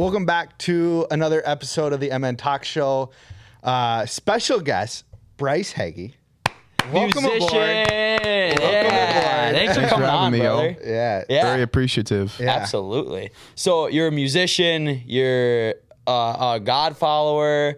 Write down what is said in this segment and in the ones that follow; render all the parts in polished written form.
Welcome back to another episode of the MN Talk Show. Special guest, Bryce Hegge. Welcome Musician. aboard. Yeah. Thanks for coming on, me, brother. Yeah. Very appreciative. Yeah. Absolutely. So you're a musician. You're a God follower.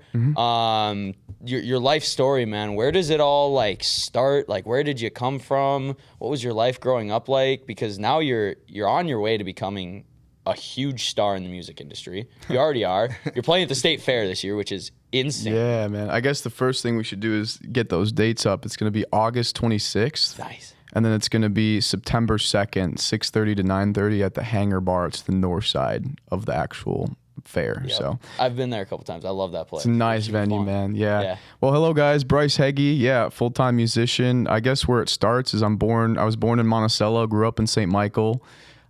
Your life story, man. Where does it all like start? Like, where did you come from? What was your life growing up like? Because now you're on your way to becoming a huge star in the music industry. You already are. You're playing at the state fair this year, which is insane. Yeah, man. I guess the first thing we should do is get those dates up. It's going to be August 26th. Nice. And then it's going to be September 2nd, 6:30 to 9:30 at the Hangar Bar. It's the north side of the actual fair. Yep. So I've been there a couple times. I love that place. it's a nice Super venue, fun. man. Yeah. Yeah. Well, hello guys. Bryce Hegge. Yeah, full-time musician. I guess where it starts is I was born in Monticello, grew up in St. Michael.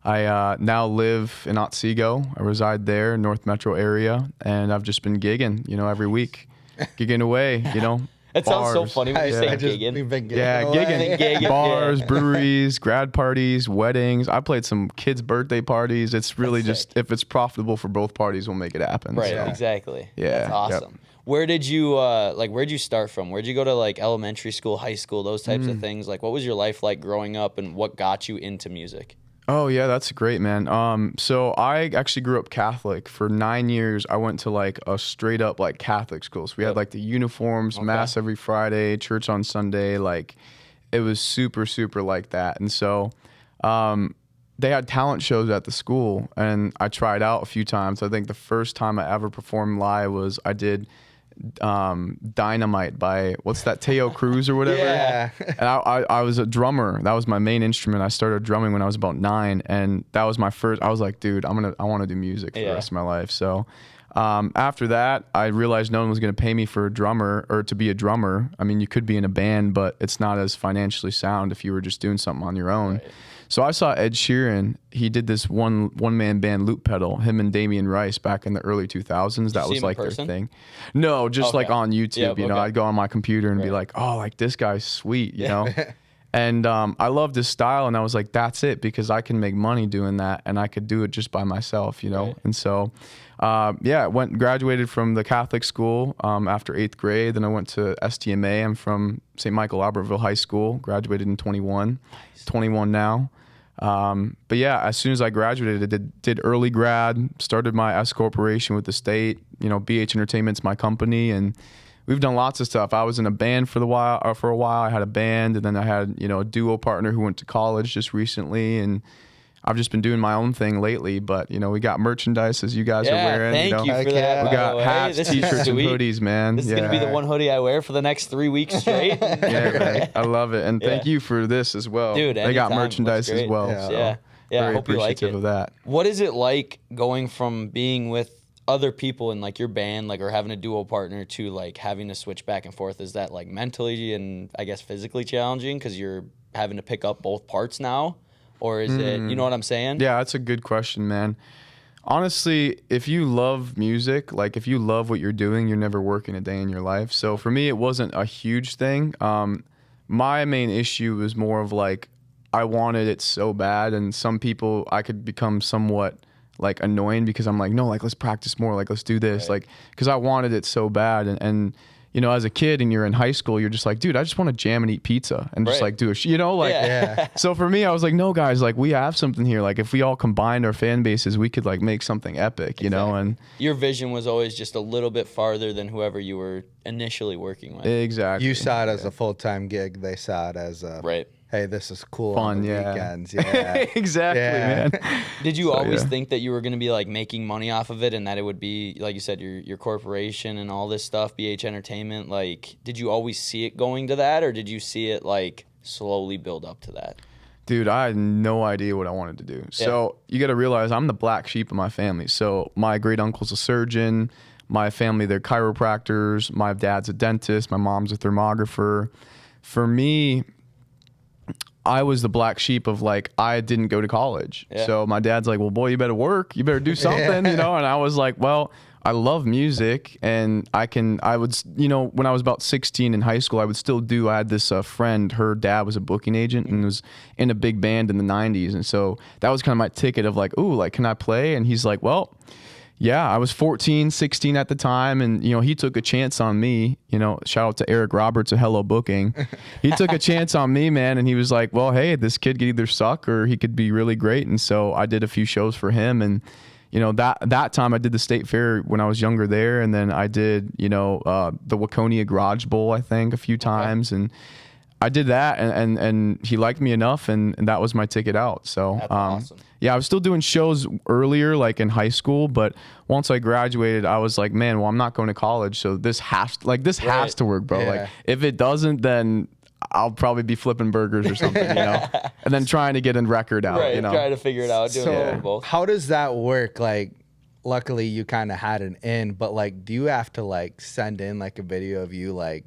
I now live in Otsego. I reside there, North Metro area, and I've just been gigging, every week, gigging away, It sounds so bars. funny when you say gigging. Yeah, gigging. Gigging, Bars, yeah. breweries, grad parties, weddings. I played some kids' birthday parties. It's really That's just, if it's profitable for both parties, we'll make it happen. Right, So, exactly. Yeah, That's awesome. yep. Where did you where'd you start from? Where'd you go to like elementary school, high school, those types of things? Like what was your life like growing up and what got you into music? Oh yeah, that's great, man. So I actually grew up Catholic. For 9 years, I went to like a straight up like Catholic school. So we had like the uniforms, mass every Friday, church on Sunday. Like it was super, super like that. And so they had talent shows at the school, and I tried out a few times. I think the first time I ever performed live was I did Dynamite by what's that, Teo Cruz or whatever. Yeah. And I was a drummer. That was my main instrument. I started drumming when I was about 9, and that was my first. I was like, dude, I want to do music for the rest of my life. So after that, I realized no one was going to pay me for a drummer or to be a drummer. I mean, you could be in a band, but it's not as financially sound if you were just doing something on your own. Right. So I saw Ed Sheeran. He did this one man band loop pedal, him and Damian Rice back in the early 2000s. That was like their thing. No, just like on YouTube, Yep, I'd go on my computer and be like, oh, like this guy's sweet, And I loved his style, and I was like, that's it, because I can make money doing that, and I could do it just by myself, Right. And so, graduated from the Catholic school after 8th grade. Then I went to STMA. I'm from St. Michael Albertville High School, graduated in 21, 21 now. But yeah, as soon as I graduated, I did early grad, started my S corporation with the state. BH Entertainment's my company, and we've done lots of stuff. I was in a band for a while. I had a band, and then I had a duo partner who went to college just recently, and I've just been doing my own thing lately. But we got merchandise, as you guys are wearing. Thank you for that. We by got the way. hats, This is t-shirts, and sweet. hoodies, man. This is gonna be the one hoodie I wear for the next 3 weeks straight. Yeah, man. I love it, and thank you for this as well. Dude, they got anytime. merchandise Looks as great. well. Yeah. So Yeah. I very hope you like appreciative it. of that. What is it like going from being with other people in like your band, like, or having a duo partner, to like having to switch back and forth? Is that like mentally and I guess physically challenging because you're having to pick up both parts now? Or is it, you know what I'm saying? Yeah, that's a good question, man. Honestly, if you love music, like if you love what you're doing, you're never working a day in your life. So for me, it wasn't a huge thing. My main issue was more of like, I wanted it so bad, and some people I could become somewhat like annoying because I'm like, no, like let's practice more, like let's do this, like because I wanted it so bad, and as a kid and you're in high school, you're just like, dude, I just want to jam and eat pizza and just like do a So for me, I was like, no, guys, like we have something here. Like if we all combined our fan bases, we could like make something epic, and Your vision was always just a little bit farther than whoever you were initially working with. exactly. You saw it as a full-time gig. They saw it as a, Right. hey, this is cool Fun, on the yeah. weekends. Yeah. exactly, Yeah. man. Did you always yeah. think that you were going to be like making money off of it, and that it would be, like you said, your corporation and all this stuff, BH Entertainment? Like, did you always see it going to that, or did you see it like slowly build up to that? Dude, I had no idea what I wanted to do. So you got to realize I'm the black sheep of my family. So my great uncle's a surgeon. My family, they're chiropractors. My dad's a dentist. My mom's a thermographer. For me, I was the black sheep of like, I didn't go to college. Yeah. So my dad's like, well, boy, you better work. You better do something, And I was like, well, I love music, and I would, when I was about 16 in high school, I had this friend, her dad was a booking agent and was in a big band in the 90s. And so that was kind of my ticket of like, ooh, like, can I play? And he's like, well, Yeah, I was 14, 16 at the time, and he took a chance on me. Shout out to Eric Roberts of Hello Booking. He took a chance on me, man, and he was like, "Well, hey, this kid could either suck or he could be really great." And so I did a few shows for him, and that time I did the State Fair when I was younger there, and then I did the Waconia Garage Bowl, I think, a few times, and I did that, and he liked me enough, and that was my ticket out. So That's awesome. Yeah, I was still doing shows earlier, like in high school, but once I graduated, I was like, man, well, I'm not going to college, so this has to work, bro. Yeah. Like, if it doesn't, then I'll probably be flipping burgers or something, and then trying to get a record out, Right, trying to figure it out, doing a little of both. How does that work? Like, luckily you kind of had an in, but like, do you have to like send in like a video of you like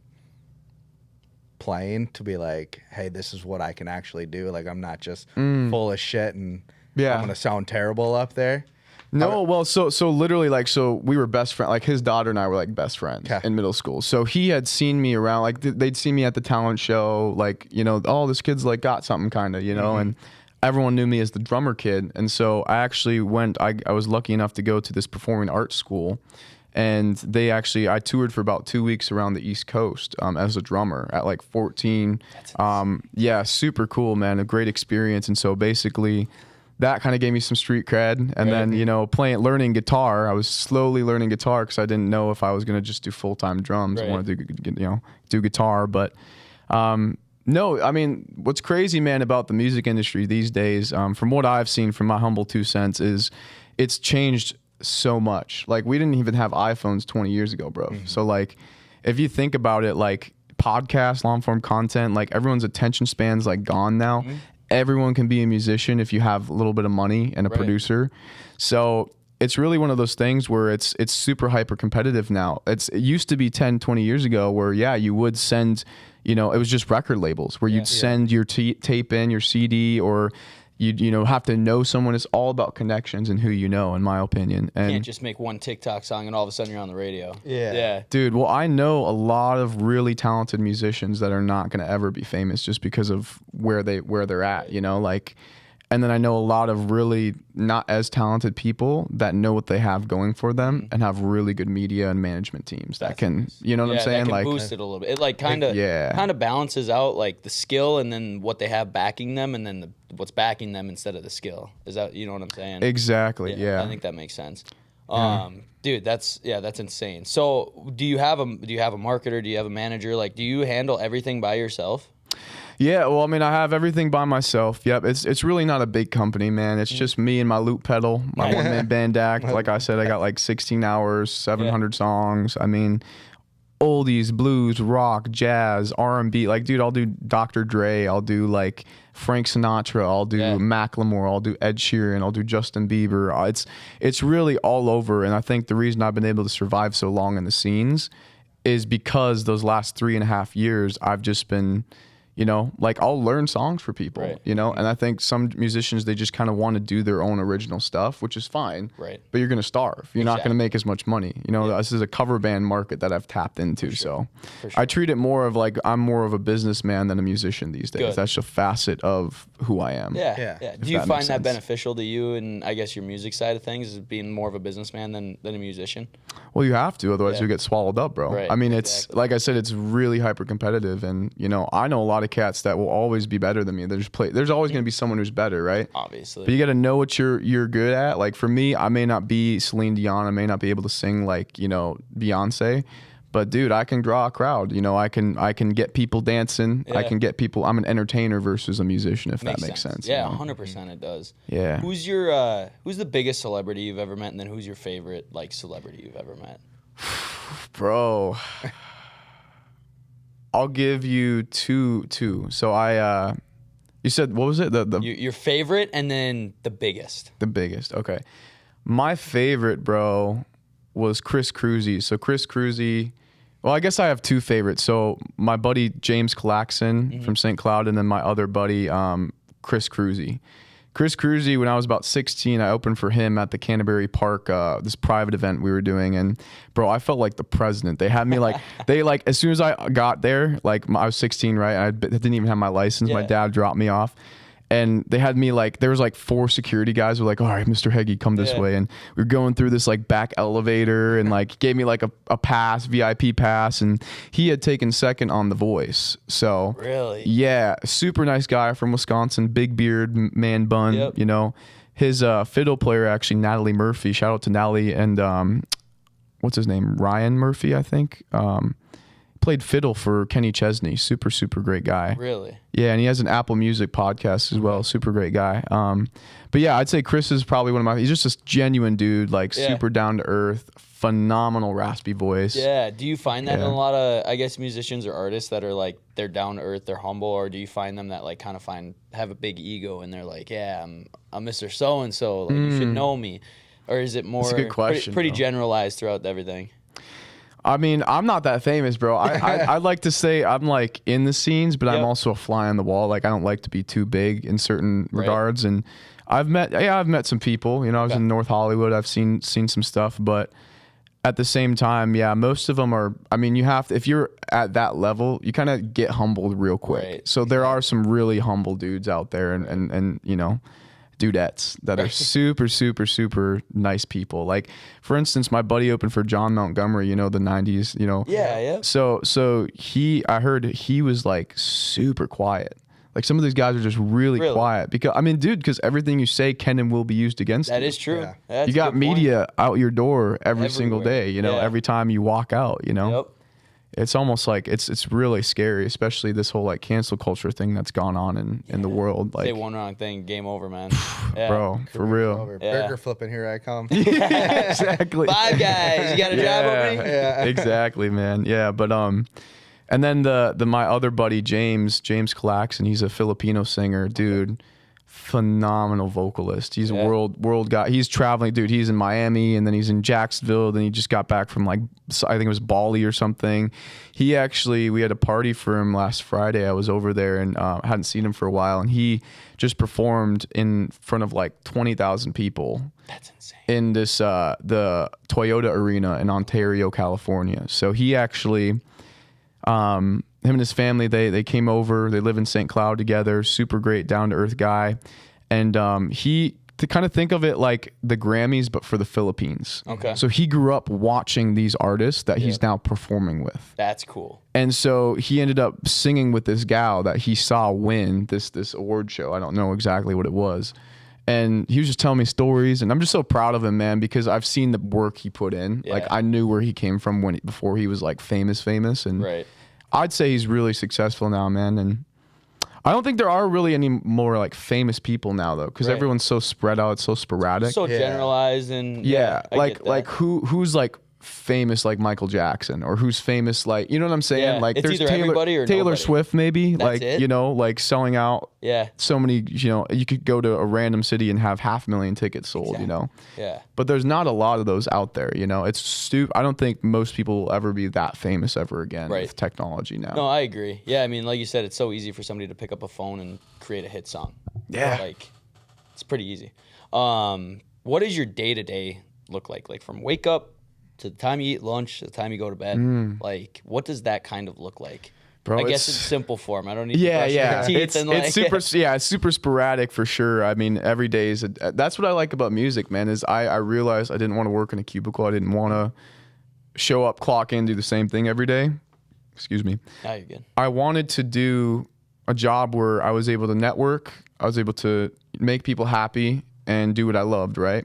playing to be like, hey, this is what I can actually do? Like, I'm not just full of shit and I'm gonna sound terrible up there. No, well, so literally, like, so we were best friends. Like, his daughter and I were like best friends in middle school. So he had seen me around, like they'd seen me at the talent show, like, oh, this kid's like got something, kind of, and everyone knew me as the drummer kid. And so I actually I was lucky enough to go to this performing arts school, and I toured for about 2 weeks around the East Coast as a drummer at like 14. Yeah, super cool, man, a great experience. And so basically, that kind of gave me some street cred, and then learning guitar. I was slowly learning guitar because I didn't know if I was gonna just do full-time drums. I wanted to do guitar, but no. I mean, what's crazy, man, about the music industry these days, from what I've seen, from my humble 2 cents, is it's changed so much. Like, we didn't even have iPhones 20 years ago, bro. So like, if you think about it, like podcasts, long-form content, like everyone's attention span's like gone now. Everyone can be a musician if you have a little bit of money and a producer. So it's really one of those things where it's super hyper competitive now. It used to be 10, 20 years ago where, you would send, it was just record labels where you'd send your tape in, your CD, or you'd have to know someone. It's all about connections and who you know, in my opinion. And You can't just make one TikTok song and all of a sudden you're on the radio. Yeah. Dude, well, I know a lot of really talented musicians that are not going to ever be famous just because of where they're at, like. And then I know a lot of really not as talented people that know what they have going for them and have really good media and management teams that can, you know what I'm saying? That can Like, boost it a little bit. It like kind of balances out like the skill and then what they have backing them, and then what's backing them instead of the skill. Is that, you know what I'm saying? Exactly. Yeah. I think that makes sense. Dude, that's insane. So do you have a marketer? Do you have a manager? Like, do you handle everything by yourself? Yeah, well, I mean, I have everything by myself. Yep, it's really not a big company, man. It's just me and my loop pedal, my one-man band act. Like I said, I got like 16 hours, 700 songs. I mean, oldies, blues, rock, jazz, R&B. Like, dude, I'll do Dr. Dre. I'll do like Frank Sinatra. I'll do Macklemore. I'll do Ed Sheeran. I'll do Justin Bieber. It's really all over. And I think the reason I've been able to survive so long in the scenes is because those last 3.5 years, I've just been... like, I'll learn songs for people, and I think some musicians, they just kind of want to do their own original stuff, which is fine, but you're going to starve. You're not going to make as much money. This is a cover band market that I've tapped into. So I treat it more of like, I'm more of a businessman than a musician these days. That's a facet of who I am. Yeah. Do you find that beneficial to you and I guess your music side of things, is being more of a businessman than a musician? Well, you have to, otherwise you'll get swallowed up, bro. I mean, it's like I said, it's really hyper competitive, and I know a lot of cats that will always be better than me. There's always going to be someone who's better, right? Obviously. But you got to know what you're good at. Like, for me, I may not be Celine Dion, I may not be able to sing like Beyonce, but dude, I can draw a crowd. I can get people dancing. I can get people. I'm an entertainer versus a musician, if that makes sense. Yeah, 100% it does. Yeah. Who's the biggest celebrity you've ever met, and then who's your favorite like celebrity you've ever met? Bro, I'll give you two. So you said, what was it? Your favorite and then the biggest. The biggest. Okay. My favorite, bro, was Chris Cruzy. So Chris Cruzy, well, I guess I have two favorites. So my buddy James Claxon from St. Cloud, and then my other buddy Chris Cruzy. Chris Cruzy, when I was about 16, I opened for him at the Canterbury Park, this private event we were doing. And bro, I felt like the president. They had me like, as soon as I got there, like I was 16, right? I didn't even have my license. My dad dropped me off. And they had me like, there was like 4 security guys who were like, all right, Mr. Hegge, come this way. And we were going through this like back elevator and like gave me like a pass, VIP pass. And he had taken second on The Voice. So Really? yeah, super nice guy from Wisconsin, big beard, man bun, you know. His fiddle player, actually, Natalie Murphy, shout out to Natalie, and what's his name? Ryan Murphy, I think. Played fiddle for Kenny Chesney. Super, super great guy. Really? Yeah, and he has an Apple Music podcast as well. Super great guy. But yeah, I'd say Chris is probably one of my, he's just a genuine dude, like super down to earth, phenomenal raspy voice. Yeah. Do you find that in a lot of, I guess, musicians or artists that are like, they're down to earth, they're humble, or do you find them that like kind of have a big ego and they're like, yeah, I'm Mr. So-and-so, like you should know me? Or is it more That's a good question, pretty generalized throughout everything? I mean, I'm not that famous, bro. I like to say I'm like in the scenes, but I'm also a fly on the wall. Like I don't like to be too big in certain regards. And I've met some people. You know, I was in North Hollywood. I've seen some stuff, but at the same time, yeah, most of them are. I mean, you have to, if you're at that level, you kind of get humbled real quick. Right. So there are some really humble dudes out there, and you know, dudettes that are super, super, super nice people. Like, for instance, my buddy opened for John Montgomery, you know, the 90s, you know. Yeah. So I heard he was like super quiet. Like some of these guys are just really quiet because, I mean, dude, because everything you say can and will be used against you. That is true. Yeah. You got media out your door every single day, you know, every time you walk out, you know. Yep. It's almost like it's really scary, especially this whole like cancel culture thing that's gone on in the world. Like, say one wrong thing, game over, man. Bro, for real. Burger flipping, here I come. Exactly. 5 guys, you got a job over me? Yeah. Exactly, man. Yeah, but and then the my other buddy James Claxon, he's a Filipino singer, dude. Phenomenal vocalist. He's a world guy. He's traveling, dude. He's in Miami and then he's in Jacksonville. Then he just got back from like, I think it was Bali or something. We had a party for him last Friday. I was over there and hadn't seen him for a while. And he just performed in front of like 20,000 people. That's insane. In this, the Toyota Arena in Ontario, California. So he actually, him and his family, they came over. They live in St. Cloud together. Super great, down to earth guy, and he, to kind of think of it like the Grammys but for the Philippines. Okay. So he grew up watching these artists that he's now performing with. That's cool. And so he ended up singing with this gal that he saw win this award show. I don't know exactly what it was. And he was just telling me stories, and I'm just so proud of him, man, because I've seen the work he put in. Yeah. Like I knew where he came from before he was like famous, and Right. I'd say he's really successful now, man. And I don't think there are really any more like famous people now, though, because everyone's so spread out, it's so sporadic. So generalized and like who's like famous like Michael Jackson, or who's famous like, you know what I'm saying? Yeah. Like It's there's either everybody or Taylor nobody. Swift maybe, That's like it? you know, like selling out. Yeah. So many, you know, you could go to a random city and have 500,000 tickets sold, you know. Yeah. But there's not a lot of those out there, you know. It's stupid. I don't think most people will ever be that famous ever again with technology now. No, I agree. Yeah, I mean, like you said, it's so easy for somebody to pick up a phone and create a hit song. Yeah. Like, it's pretty easy. What does your day-to-day look like? Like, from wake up to the time you eat lunch to the time you go to bed? Like, what does that kind of look like? Bro, I guess it's simple form. I don't need to Yeah, brush yeah. your teeth It's and like, it's super sporadic for sure. I mean, every day is that's what I like about music, man, is I realized I didn't want to work in a cubicle. I didn't want to show up, clock in, do the same thing every day. Excuse me. Now you're good. I wanted to do a job where I was able to network, I was able to make people happy and do what I loved, right?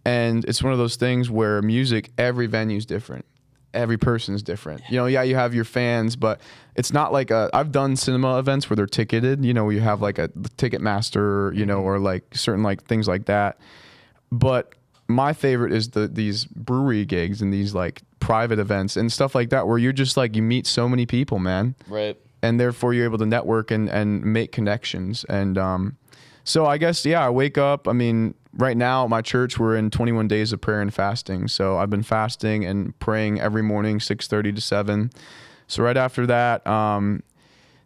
And it's one of those things where music, every venue's different. Every person's different. You know, yeah, you have your fans, but it's not like I've done cinema events where they're ticketed, you know, you have like a Ticketmaster, you know, or like certain like things like that. But my favorite is these brewery gigs and these like private events and stuff like that, where you're just like, you meet so many people, man. Right. And therefore you're able to network and make connections. And so I guess, yeah, I wake up. I mean, right now at my church, we're in 21 days of prayer and fasting. So I've been fasting and praying every morning, 6:30 to 7. So right after that,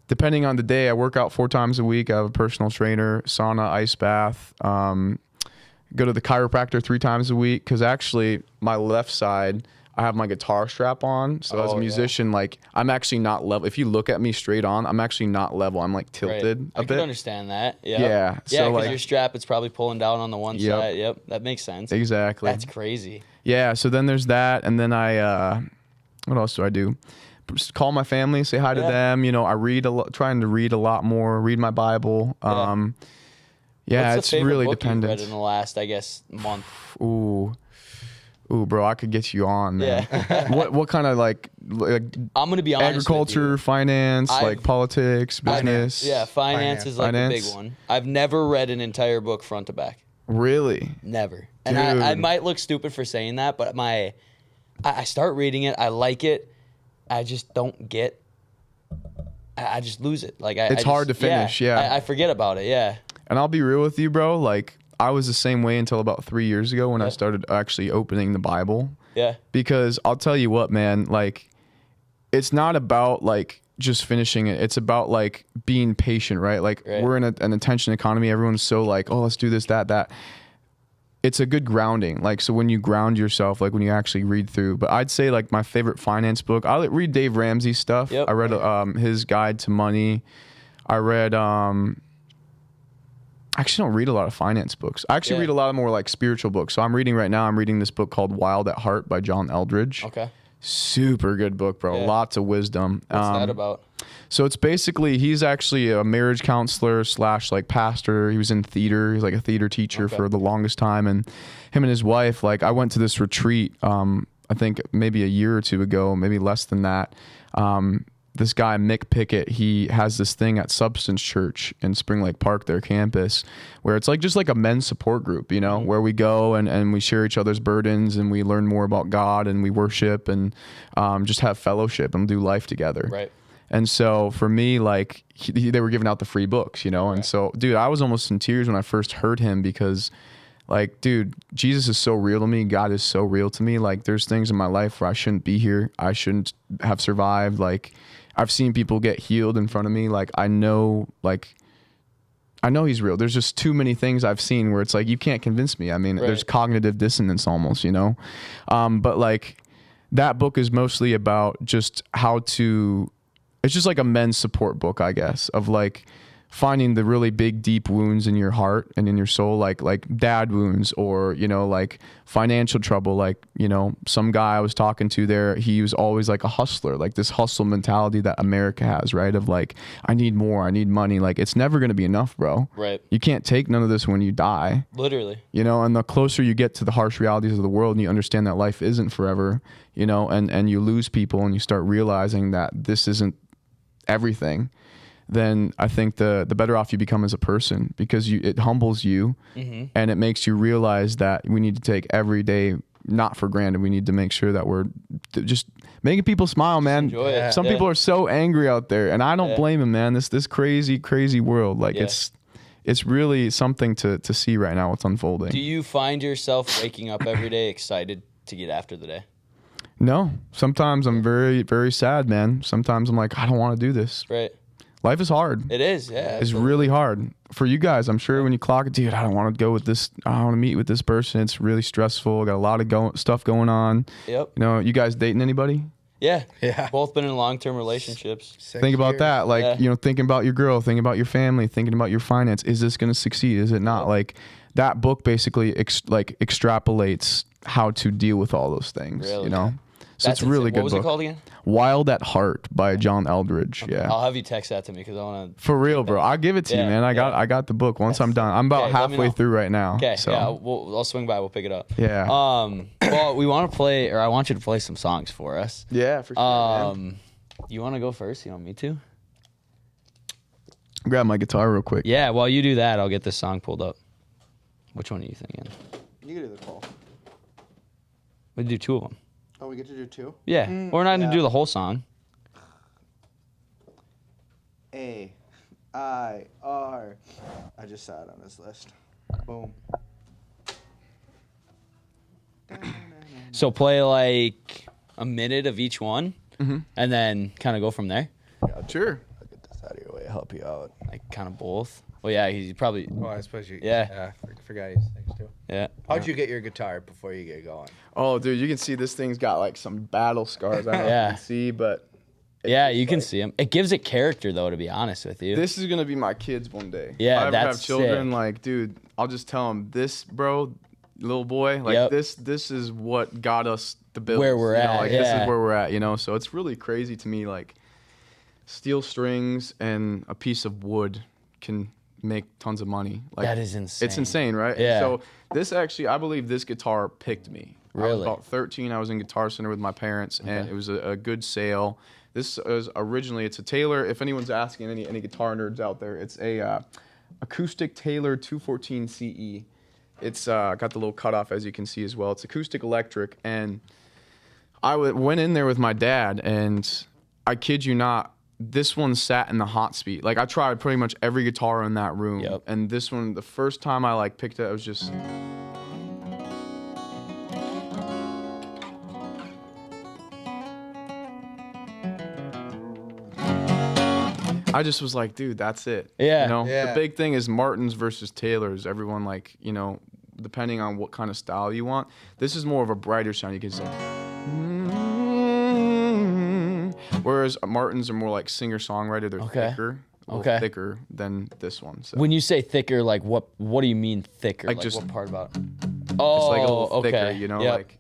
depending on the day, I work out 4 times a week. I have a personal trainer, sauna, ice bath. Go to the chiropractor 3 times a week, because actually my left side, I have my guitar strap on. So as a Oh, yeah. musician, like I'm actually not level. If you look at me straight on, I'm actually not level. I'm like tilted Right. a I bit. can understand that. Yep. Yeah. Yeah, So because like your strap is probably pulling down on the one Yep. side. Yep, that makes sense. exactly. That's crazy. Yeah. So then there's that, and then what else do I do? Just call my family, say hi to Yeah. them. You know, I read trying to read a lot more, read my Bible. Yeah, What's it's the favorite really book dependent. you've read in the last, I guess, month? Ooh, bro, I could get you on, man. Yeah. What kind of like I'm gonna be honest agriculture, with finance, I've- like politics, you. business? Yeah, finance is like the big Finance. one. I've never read an entire book front to back. Really? Never. And I Dude. might look stupid for saying that, but I start reading it, I like it, I just don't get. I just lose it. Like It's hard to finish, yeah. I forget about it. Yeah. And I'll be real with you, bro. Like I was the same way until about 3 years ago when I started actually opening the Bible. Yeah. Because I'll tell you what, man, like it's not about like just finishing it. It's about like being patient, right? Like we're in an attention economy. Everyone's so like, oh, let's do this, that. It's a good grounding. Like, so when you ground yourself, like when you actually read through, but I'd say like my favorite finance book, I read Dave Ramsey's stuff. Yep. I read his Guide to Money. I read, I actually don't read a lot of finance books. I actually read a lot of more like spiritual books. So I'm reading this book called Wild at Heart by John Eldridge. Okay. Super good book, bro. Yeah. Lots of wisdom. What's that about? So it's basically, he's actually a marriage counselor / like pastor. He was in theater. He's like a theater teacher for the longest time. And him and his wife, like I went to this retreat, I think maybe a year or two ago, maybe less than that. This guy, Mick Pickett, he has this thing at Substance Church in Spring Lake Park, their campus, where it's like just like a men's support group, you know, where we go and we share each other's burdens and we learn more about God and we worship and just have fellowship and do life together. Right. And so for me, like they were giving out the free books, you know? And so, dude, I was almost in tears when I first heard him because like, dude, Jesus is so real to me. God is so real to me. Like there's things in my life where I shouldn't be here. I shouldn't have survived. Like I've seen people get healed in front of me. Like I know he's real. There's just too many things I've seen where it's like, you can't convince me. I mean, there's cognitive dissonance almost, you know? But like that book is mostly about just it's just like a men's support book, I guess, of like finding the really big, deep wounds in your heart and in your soul, like dad wounds or, you know, like financial trouble. Like, you know, some guy I was talking to there, he was always like a hustler, like this hustle mentality that America has, right? Of like, I need more, I need money. Like it's never going to be enough, bro. Right. You can't take none of this when you die. Literally. You know, and the closer you get to the harsh realities of the world and you understand that life isn't forever, you know, and you lose people and you start realizing that this isn't everything, then I think the better off you become as a person because it humbles you and it makes you realize that we need to take every day not for granted. We need to make sure that we're just making people smile, man. Enjoy it. Some people are so angry out there and I don't blame them, man. This crazy world. Like it's really something to see right now what's unfolding. Do you find yourself waking up every day excited to get after the day? No. Sometimes I'm very, very sad, man. Sometimes I'm like, I don't want to do this. Right. Life is hard. It is, yeah. It's really hard for you guys. I'm sure when you clock it, dude, I don't want to go with this. I don't want to meet with this person. It's really stressful. Got a lot of stuff going on. Yep. You know, you guys dating anybody? Yeah. Yeah. Both been in long-term relationships. Think about that. Like, you know, thinking about your girl, thinking about your family, thinking about your finance. Is this going to succeed? Is it not? Like that book basically extrapolates how to deal with all those things, Really? you know? So That's it's a really insane. good What was book. it called again? Wild at Heart by John Eldridge. Yeah. I'll have you text that to me because I want to. For real, bro. I'll give it to you, Yeah, man. I got the book once I'm done. I'm about Okay, let me halfway know. through right now. Okay, So. yeah, I'll swing by. We'll pick it up. Yeah. Well, we want to play, or I want you to play some songs for us. Yeah, for sure. man. You want to go first? You want me to? Grab my guitar real quick. Yeah, while you do that, I'll get this song pulled up. Which one are you thinking? You can do the call. We'll do two of them. Oh, we get to do two? Yeah, we're not going to do the whole song. A, I, R. I just saw it on this list. Boom. So play like a minute of each one, and then kind of go from there. Sure. I'll get this out of your way. Help you out. Like kind of both. Well, yeah, he's probably. Well, I suppose you. Yeah. forgot these things too. Yeah. How'd you get your guitar before you get going? Oh, dude, you can see this thing's got like some battle scars. I don't know Yeah. if you can see, but Yeah, you can see them. It gives it character, though, to be honest with you. this is gonna be my kids one day. Yeah, if I ever that's have children, sick. like, dude, I'll just tell them this, bro, little boy, like Yep. this is what got us the bills. Where we're you know, at, Like this yeah. is where we're at, you know. So it's really crazy to me, like steel strings and a piece of wood can make tons of money. Like That is insane. It's insane, right? Yeah. So this actually, I believe this guitar picked me. I was Really? about 13. I was in Guitar Center with my parents, and it was a good sale. This is originally, it's a Taylor. If anyone's asking, any guitar nerds out there, it's a acoustic Taylor 214 CE. It's got the little cutoff, as you can see as well. It's acoustic electric, and I went in there with my dad, and I kid you not, this one sat in the hot seat. Like I tried pretty much every guitar in that room, Yep. and this one, the first time I like picked it, I was just. I just was like, dude, that's it. Yeah. You know, Yeah. the big thing is Martins versus Taylors. Everyone, like, you know, depending on what kind of style you want. This is more of a brighter sound. You can say. Whereas Martins are more like singer-songwriter. They're Okay. thicker. A little Okay. thicker than this one. So When you say thicker, like what do you mean thicker? Like Like just- what part about it? it's Oh, like a little okay. thicker, you know, Yep. like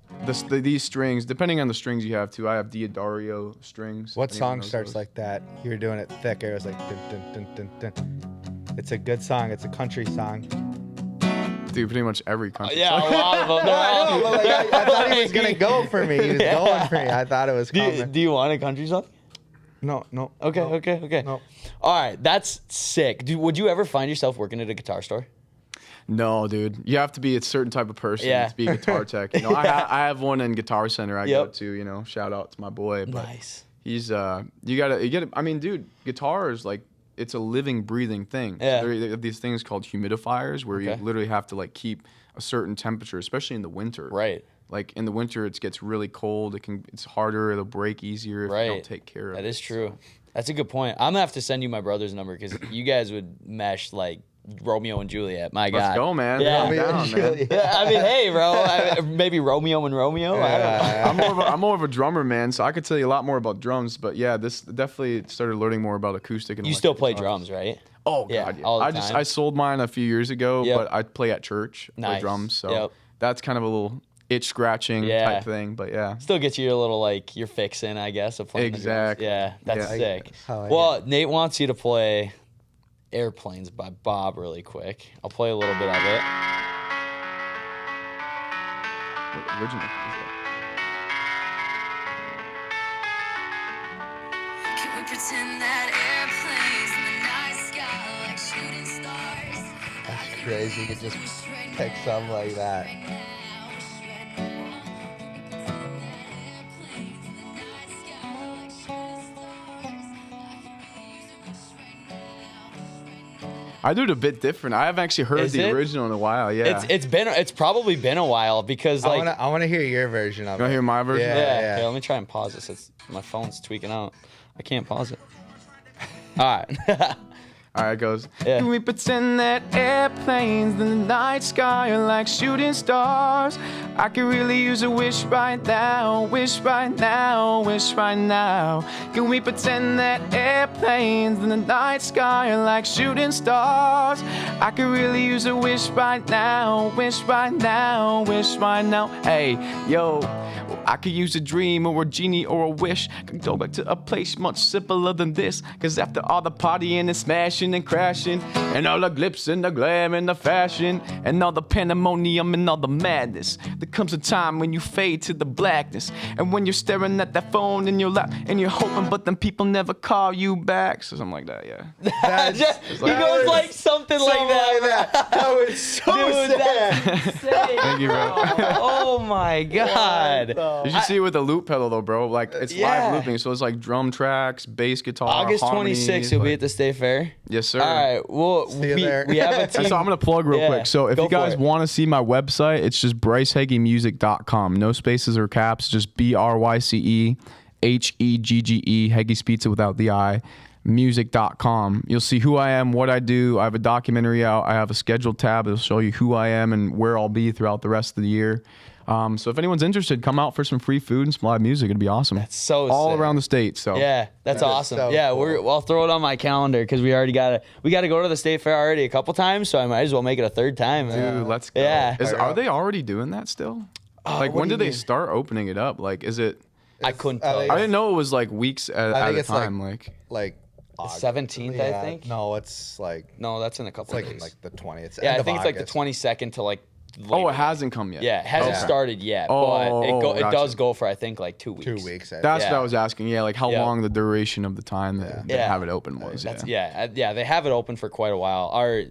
these strings, depending on the strings you have too. I have Diodario strings. What if anyone song knows starts those. like that? You were doing it thicker. It was like dun, dun, dun, dun, dun. It's a good song. It's a country song. Dude, pretty much every country. Yeah, a song. lot of them. They're all- But like, I thought he was gonna go for me. He was Yeah. going for me. I thought it was coming. Do you want a country song? No. Okay, no, okay. No. All right, that's sick. Would you ever find yourself working at a guitar store? No, dude. You have to be a certain type of person Yeah. to be a guitar tech. You know, I have one in Guitar Center I go Yep. to, you know, shout out to my boy. But Nice. he's you gotta I mean, dude, guitar is like it's a living, breathing thing. Yeah. So there are these things called humidifiers where Okay. you literally have to like keep a certain temperature, especially in the winter. Right. Like in the winter it gets really cold. It's harder, it'll break easier if you Right. don't take care of it. That is true. That's a good point. I'm gonna have to send you my brother's number because you guys would mesh like Romeo and Juliet. My God. Let's go, man. Yeah. Calm down, man. I mean, hey, bro. Maybe Romeo and Romeo. I don't know. I'm more of a drummer, man, so I could tell you a lot more about drums. But yeah, this definitely started learning more about acoustic and You still electric play guitars. drums, right? Oh Yeah, god, yeah. all the I time. sold mine a few years ago, Yep. but I play at church, play Nice. drums, so Yep. that's kind of a little itch scratching Yeah. type thing. But yeah, Still gets you your little like your fix in, I guess, of playing the drums. Exactly. Yeah, that's Yeah. sick. I like Well, Nate wants you to play Airplanes by Bob really quick. I'll play a little bit of it. what original is that? Can we pretend that airplanes in the night sky like shooting stars? That's crazy. You could just pick something like that. I do it a bit different. I haven't actually heard Is the it? original in a while. Yeah, It's probably been a while because like I wanna hear your version of you want to it. hear my version? Yeah. yeah. Here, let me try and pause this. My phone's tweaking out. I can't pause it. All right. All right, it goes. Yeah. Can we pretend that airplanes in the night sky are like shooting stars? I could really use a wish right now, wish right now, wish right now. Can we pretend that airplanes in the night sky are like shooting stars? I could really use a wish right now, wish right now, wish right now. Hey, yo. I could use a dream or a genie or a wish. Could go back to a place much simpler than this. Cause after all the partying and smashing and crashing, and all the glitz and the glam and the fashion, and all the pandemonium and all the madness, there comes a time when you fade to the blackness. And when you're staring at that phone in your lap, and you're hoping, but then people never call you back. So something like that, yeah. He goes like something like that. That was so Dude, sad. that's insane. Thank you, bro. Oh my God. You should see it with the loop pedal though, bro. Like it's Yeah. live looping, so it's like drum tracks, bass guitar. August 26th, harmonies, you'll be like- at the State Fair. Yes, sir. All right. Well, you there. we have a team. And so I'm gonna plug real Yeah, quick. So if go you guys for it. want to see my website, it's just bryceheggemusic.com. No spaces or caps, just BRYCEHEGGE, Heggie's Pizza without the I. music.com. You'll see who I am, what I do. I have a documentary out. I have a scheduled tab that'll show you who I am and where I'll be throughout the rest of the year. So if anyone's interested, come out for some free food and some live music. It'd be awesome. That's so all sick. around the state. So Yeah, that's awesome. so Yeah, cool. I'll throw it on my calendar because we gotta go to the state fair already a couple times, so I might as well make it a third time. dude, let's go. Yeah. Are they already doing that still? Like what when do did you they mean? start opening it up? Like is it? I couldn't I tell think you. I didn't know it was like weeks at think a it's time. Like Like August. 17th, I think. No, it's like No, that's in a couple it's of days. like the 20th. Yeah, end I of think it's like the August. 22nd to like. oh, Labor it hasn't come yet. Yeah, it hasn't Okay. started yet, Oh, but it gotcha. does go for I think like 2 weeks. 2 weeks. That's what Yeah. I was asking. Yeah, like how Yeah. long the duration of the time that they Yeah. have it open was. That's yeah. yeah, they have it open for quite a while. Our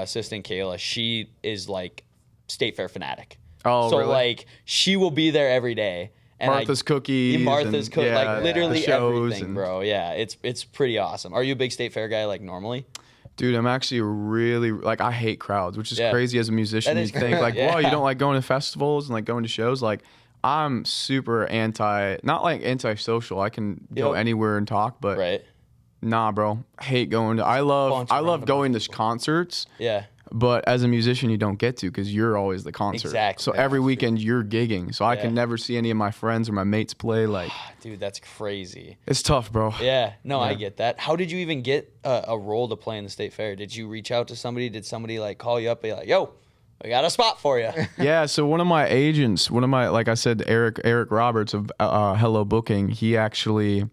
assistant Kayla, she is like state fair fanatic. Oh, so really? like she will be there every day. And Martha's Cookies. Martha's and, Cookies, yeah, like literally the shows everything, and- bro. Yeah, it's pretty awesome. Are you a big state fair guy like normally? Dude, I'm actually really like I hate crowds, which is Yeah. crazy as a musician. That You is think crazy. like, Yeah. wow, you don't like going to festivals and like going to shows. Like I'm super not like antisocial. I can go Yep. anywhere and talk, but Right. nah, bro. Hate going to. I love going to concerts. Yeah. But as a musician, you don't get to because you're always the concert. Exactly. So every weekend you're gigging. So I Yeah. can never see any of my friends or my mates play. Like Dude, that's crazy. it's tough, bro. Yeah, no, I get that. How did you even get a role to play in the state fair? Did you reach out to somebody? Did somebody like call you up and be like, yo, I got a spot for you? Yeah, so one of my agents, like I said, Eric Roberts of Hello Booking, he actually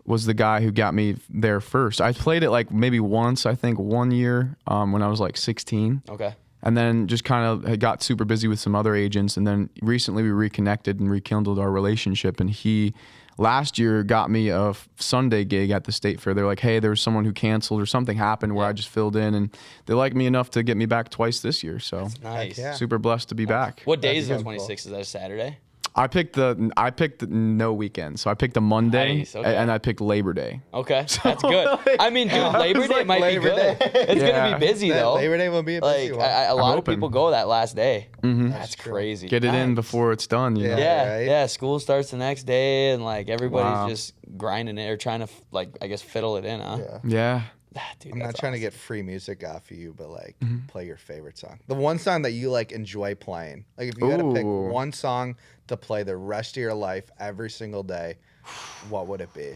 was the guy who got me there first. I played it like maybe once, I think 1 year when I was like 16. Okay. And then just kind of got super busy with some other agents. And then recently we reconnected and rekindled our relationship. And he last year got me a Sunday gig at the state fair. They're like, hey, there was someone who canceled or something happened where I just filled in. And they liked me enough to get me back twice this year. So Nice. yeah. super blessed to be back. What day is the That's cool. 26th? Is that a Saturday? I picked the no weekend. So I picked a Monday Nice, okay. and I picked Labor Day. Okay, that's good. I mean, dude, Labor Day like might Labor be good. Day. It's Yeah. gonna be busy though. Labor Day will be a busy Like one. a lot of hoping. people go that last day. That's true. crazy. Get it in Nice. before it's done. You know? Yeah, right? yeah. School starts the next day, and like everybody's Wow. just grinding it or trying to like I guess fiddle it in, huh? Yeah. Yeah. Ah, dude, I'm not that's trying to awesome. get free music off of you, but like Mm-hmm. play your favorite song. The one song that you like enjoy playing. Like if you had to pick Ooh. one song to play the rest of your life every single day, what would it be?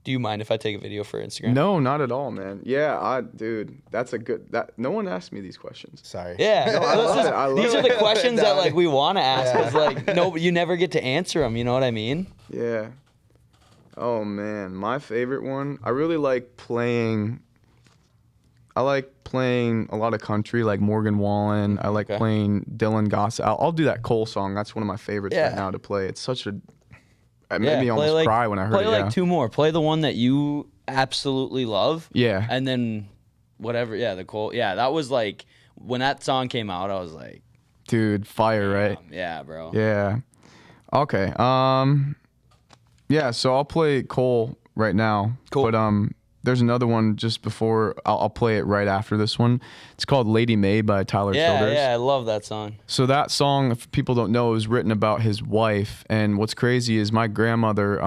Do you mind if I take a video for Instagram? No, not at all, man. Yeah, dude, that's a good. No one asked me these questions. Sorry. Yeah, I love it. I love these are it. the questions that like we want to ask. Yeah. Cause like no, you never get to answer them. You know what I mean? Yeah. Oh man, my favorite one. I really like playing. I like playing a lot of country, like Morgan Wallen. I like Okay. playing Dylan Gossett. I'll do that Cole song. That's one of my favorites Yeah. right now to play. It's such a. It made me almost like, cry when I heard play it. like Yeah. two more. Play the one that you absolutely love. Yeah. And then whatever. Yeah, the Cole. Yeah, that was like when that song came out. I was like, Dude, fire, right? yeah, bro. Yeah. Okay. Yeah. So I'll play Cole right now. Cool. But there's another one just before. I'll play it right after this one. It's called "Lady May" by Tyler Yeah, Childers. yeah, I love that song. So that song, if people don't know, was written about his wife. And what's crazy is my grandmother,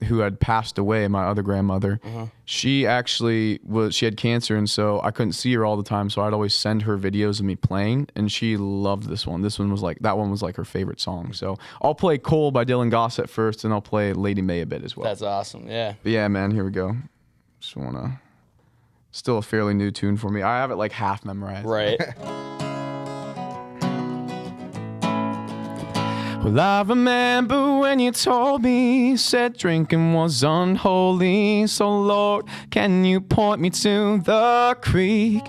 who had passed away, my other grandmother, she actually she had cancer, and so I couldn't see her all the time. So I'd always send her videos of me playing, and she loved this one. That one was like her favorite song. So I'll play "Cole" by Dylan Gossett first, and I'll play "Lady May" a bit as well. That's awesome. Yeah. But yeah, man, here we go. Just wanna. Still a fairly new tune for me. I have it like half memorized. Right. Well, I remember when you told me, said drinking was unholy. So Lord, can you point me to the creek?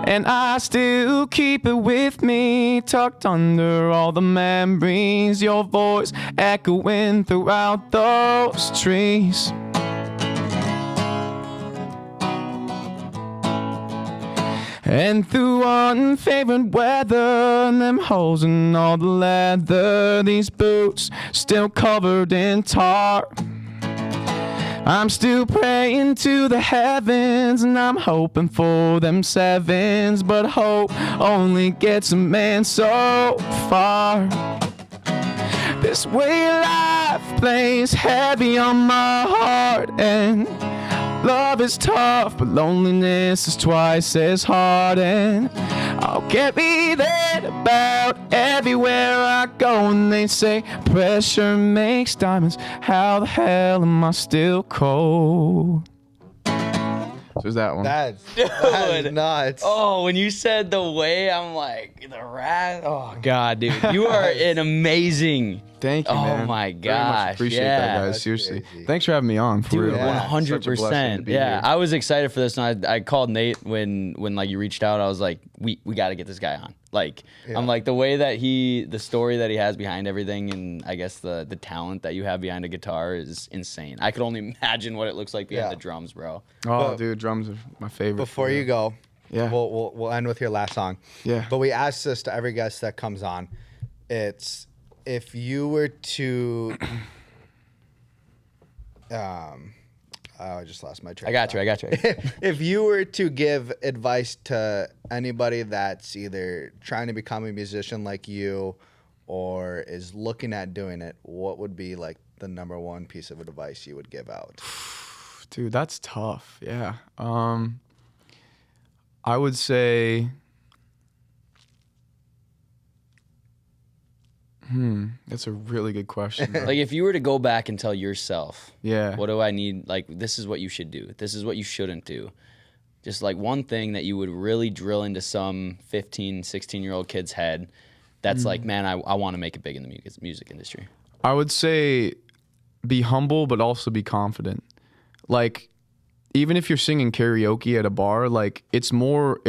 And I still keep it with me, tucked under all the memories. Your voice echoing throughout those trees. And through unfavored weather, them holes in all the leather, these boots still covered in tar. I'm still praying to the heavens, and I'm hoping for them sevens, but hope only gets a man so far. This way of life plays heavy on my heart, and Love is tough, but loneliness is twice as hard. And I'll get me that about everywhere I go. And they say pressure makes diamonds. How the hell am I still cold? So there's that one. That's Dude. nuts. Oh, when you said the way, I'm like, the rat. Oh, God, dude. You are an amazing. Thank you, man. Oh, my Very much gosh. appreciate Yeah. that, guys. That's Seriously. crazy. Thanks for having me on. For Dude, real. Yeah. 100%. Yeah, I was excited for this, and I called Nate when like you reached out. I was like, we got to get this guy on. Like, Yeah. I'm like, the way that the story that he has behind everything, and I guess the talent that you have behind a guitar is insane. I could only imagine what it looks like behind Yeah. the drums, bro. Oh, But- dude, drums are my favorite. Before you go, Yeah. we'll end with your last song. Yeah. But we ask this to every guest that comes on. It's if you were to I just lost my train. I got you. If you were to give advice to anybody that's either trying to become a musician like you or is looking at doing it, what would be like the number one piece of advice you would give out? Dude, that's tough. Yeah. I would say that's a really good question. bro. Like, if you were to go back and tell yourself, Yeah. what do I need? Like, this is what you should do. This is what you shouldn't do. Just like one thing that you would really drill into some 15, 16-year-old kid's head that's like, man, I want to make it big in the music industry. I would say be humble, but also be confident. Like, even if you're singing karaoke at a bar, like it's more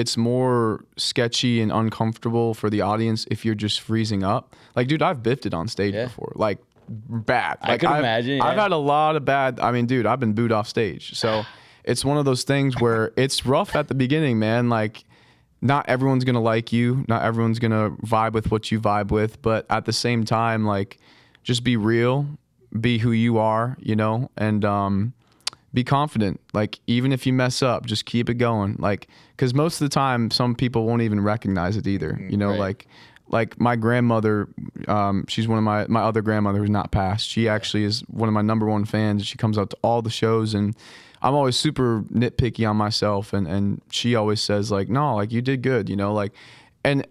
sketchy and uncomfortable for the audience if you're just freezing up. Like, dude, I've biffed it on stage Yeah. before. Like, bad. I Like, could imagine, I've yeah. had a lot of bad. I mean, dude, I've been booed off stage. So it's one of those things where it's rough at the beginning, man. Like, not everyone's gonna like you. Not everyone's gonna vibe with what you vibe with. But at the same time, like, just be real, be who you are, you know, and be confident. Like, even if you mess up, just keep it going. Like, because most of the time, some people won't even recognize it either. You know, Right. like my grandmother, she's one of my other grandmother who's not passed. She actually is one of my number one fans. She comes out to all the shows, and I'm always super nitpicky on myself. And she always says like, no, like you did good, you know, like.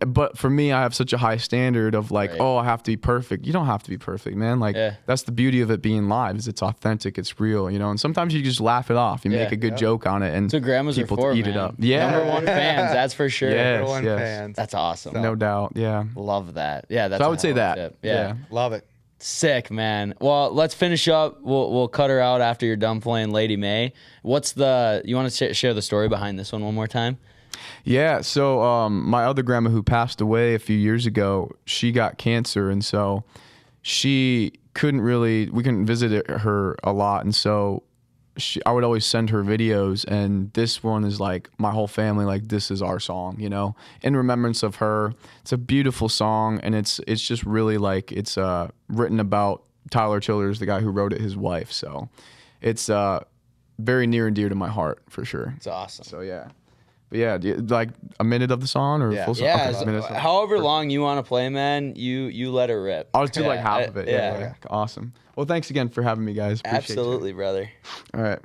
But for me, I have such a high standard of like, Right. oh, I have to be perfect. You don't have to be perfect, man. Like, Yeah. that's the beauty of it being live, is it's authentic, it's real, you know. And sometimes you just laugh it off. You Yeah. make a good joke on it, and So grandmas people are for, eat man. it up. Yeah, Number one fans, that's for sure. Yes, Number one yes. fans. That's awesome. no doubt. Yeah. Love that. Yeah, that's So I a would say hell of a that. tip. Yeah. Love it. Sick, man. Well, let's finish up. We'll cut her out after you're done playing Lady May. You want to share the story behind this one more time? Yeah, so my other grandma who passed away a few years ago, she got cancer, and so we couldn't visit her a lot, and so I would always send her videos, and this one is like my whole family, like this is our song, you know, in remembrance of her. It's a beautiful song, and it's just really like it's written about Tyler Childers, the guy who wrote it, his wife, so it's very near and dear to my heart for sure. It's awesome. So yeah. But yeah, like a minute of the song or Yeah. full song? Yeah, Okay, a minute of the song. however long you want to play, man, you let it rip. I'll just do like Yeah, half of it. Yeah, Yeah. Awesome. Well, thanks again for having me, guys. Appreciate you. absolutely, brother. All right.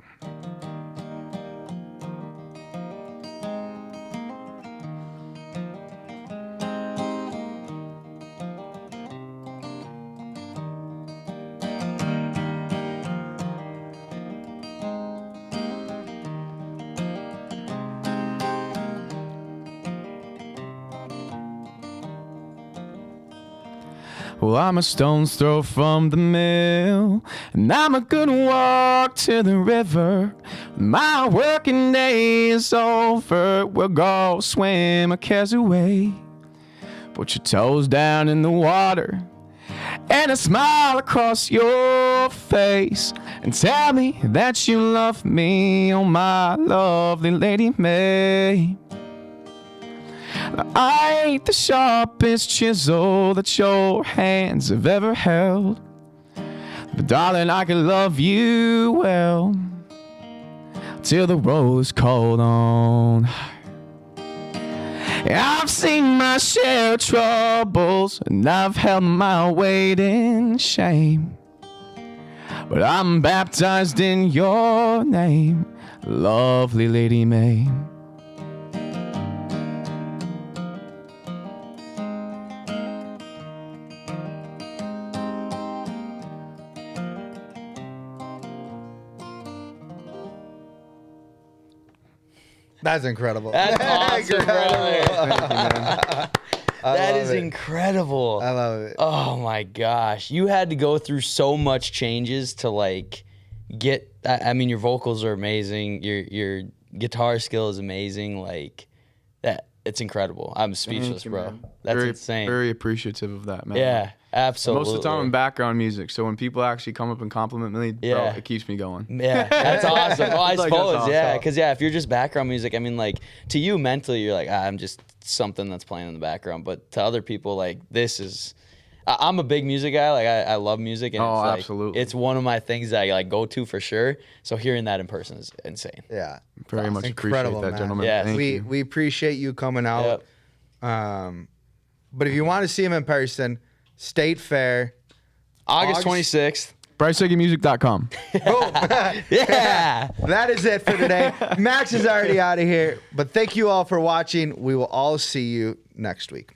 Well, I'm a stone's throw from the mill, and I'm a good walk to the river. My working day is over. We'll go swim our cares away. Put your toes down in the water and a smile across your face, and tell me that you love me, oh my lovely Lady May. I ain't the sharpest chisel that your hands have ever held, but darling, I can love you well till the road's cold on. I've seen my share of troubles, and I've held my weight in shame, but I'm baptized in your name. Lovely Lady May. That's incredible. That's awesome, brother. That love is it. incredible. I love it. Oh my gosh. You had to go through so much changes to like get I mean your vocals are amazing. Your guitar skill is amazing. Like that it's incredible. I'm speechless, Thank you, bro. man. That's very, insane. Very appreciative of that, man. Yeah, absolutely. Most of the time I'm background music, so when people actually come up and compliment me, bro, Yeah. it keeps me going. Yeah, that's awesome. Oh, I Like, that's suppose, awesome. yeah, because if you're just background music, I mean, like to you mentally, you're like, I'm just something that's playing in the background. But to other people, like this is, I'm a big music guy. Like I love music, and Oh, it's like, absolutely. it's one of my things that I like go to for sure. So hearing that in person is insane. Yeah. Very much Incredible, appreciate that, man. gentlemen. Yes. Thank we you. we appreciate you coming out. Yep. But if you want to see him in person, State Fair. August 26th. BryceHeggeMusic.com. Yeah. That is it for today. Max is already out of here. But thank you all for watching. We will all see you next week.